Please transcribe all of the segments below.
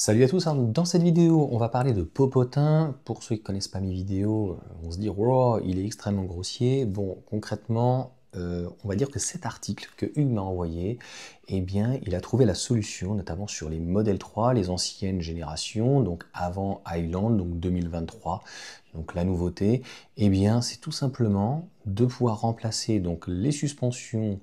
Salut à tous, hein. Dans cette vidéo on va parler de popotin. Pour ceux qui ne connaissent pas mes vidéos, on se dit wow, il est extrêmement grossier. Bon, concrètement, on va dire que cet article que Hugues m'a envoyé, eh bien, il a trouvé la solution, notamment sur les modèles 3, les anciennes générations, donc avant Highland, donc 2023, donc la nouveauté, eh bien, c'est tout simplement de pouvoir remplacer donc les suspensions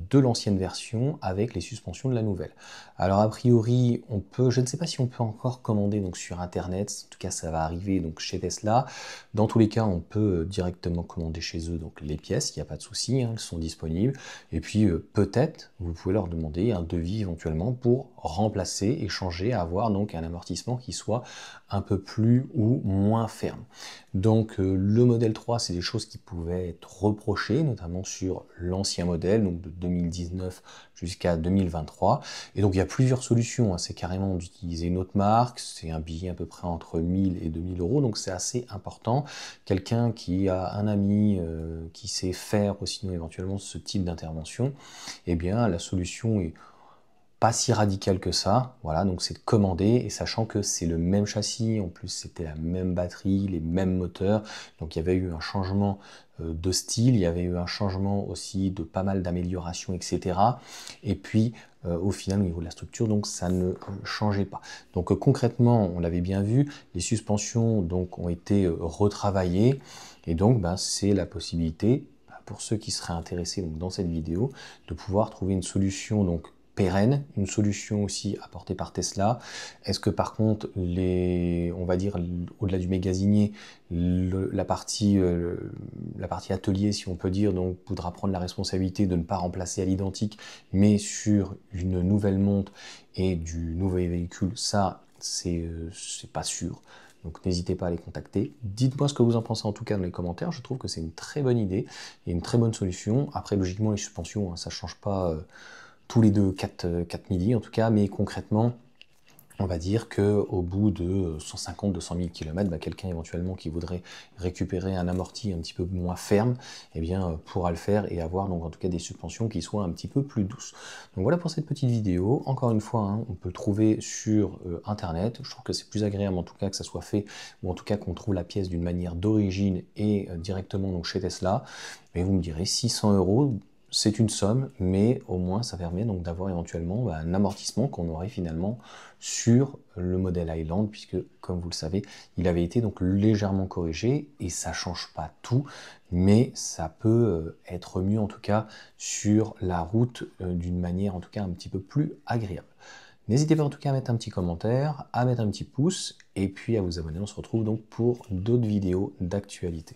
de l'ancienne version avec les suspensions de la nouvelle. Alors a priori, on peut, je ne sais pas si on peut encore commander donc sur internet, en tout cas ça va arriver donc chez Tesla. Dans tous les cas, on peut directement commander chez eux donc les pièces, il n'y a pas de souci, hein, elles sont disponibles. Et puis peut-être vous pouvez leur demander un devis éventuellement pour remplacer et changer, avoir donc un amortissement qui soit un peu plus ou moins ferme. Donc le modèle 3, c'est des choses qui pouvaient être reprochées, notamment sur l'ancien modèle, donc de 2019 jusqu'à 2023. Et donc il y a plusieurs solutions, hein. C'est carrément d'utiliser une autre marque, c'est un billet à peu près entre 1000 et 2000 euros, donc c'est assez important. Quelqu'un qui a un ami qui sait faire aussi éventuellement ce type d'intervention, eh bien la solution est pas si radical que ça, voilà, donc c'est de commander, et sachant que c'est le même châssis, en plus c'était la même batterie, les mêmes moteurs, donc il y avait eu un changement de style, il y avait eu un changement aussi de pas mal d'améliorations, etc. Et puis au final au niveau de la structure, donc ça ne changeait pas. Donc concrètement, on l'avait bien vu, les suspensions donc ont été retravaillées, et donc ben, c'est la possibilité pour ceux qui seraient intéressés donc, dans cette vidéo, de pouvoir trouver une solution donc pérenne, une solution aussi apportée par Tesla. Est-ce que par contre, on va dire au-delà du magasinier, la partie atelier, si on peut dire, donc voudra prendre la responsabilité de ne pas remplacer à l'identique, mais sur une nouvelle monte et du nouveau véhicule, ça, c'est pas sûr. Donc n'hésitez pas à les contacter. Dites-moi ce que vous en pensez en tout cas dans les commentaires. Je trouve que c'est une très bonne idée et une très bonne solution. Après, logiquement, les suspensions, hein, ça ne change pas tous les deux 4 millis en tout cas, mais concrètement, on va dire qu'au bout de 150-200 000 km, bah, quelqu'un éventuellement qui voudrait récupérer un amorti un petit peu moins ferme, eh bien, pourra le faire et avoir donc en tout cas des suspensions qui soient un petit peu plus douces. Donc voilà pour cette petite vidéo. Encore une fois, hein, on peut le trouver sur internet. Je trouve que c'est plus agréable en tout cas que ça soit fait, ou en tout cas qu'on trouve la pièce d'une manière d'origine et directement donc chez Tesla. Mais vous me direz 600 euros. C'est une somme, mais au moins ça permet donc d'avoir éventuellement un amortissement qu'on aurait finalement sur le modèle Highland, puisque comme vous le savez, il avait été donc légèrement corrigé et ça change pas tout, mais ça peut être mieux en tout cas sur la route d'une manière en tout cas un petit peu plus agréable. N'hésitez pas en tout cas à mettre un petit commentaire, à mettre un petit pouce et puis à vous abonner. On se retrouve donc pour d'autres vidéos d'actualité.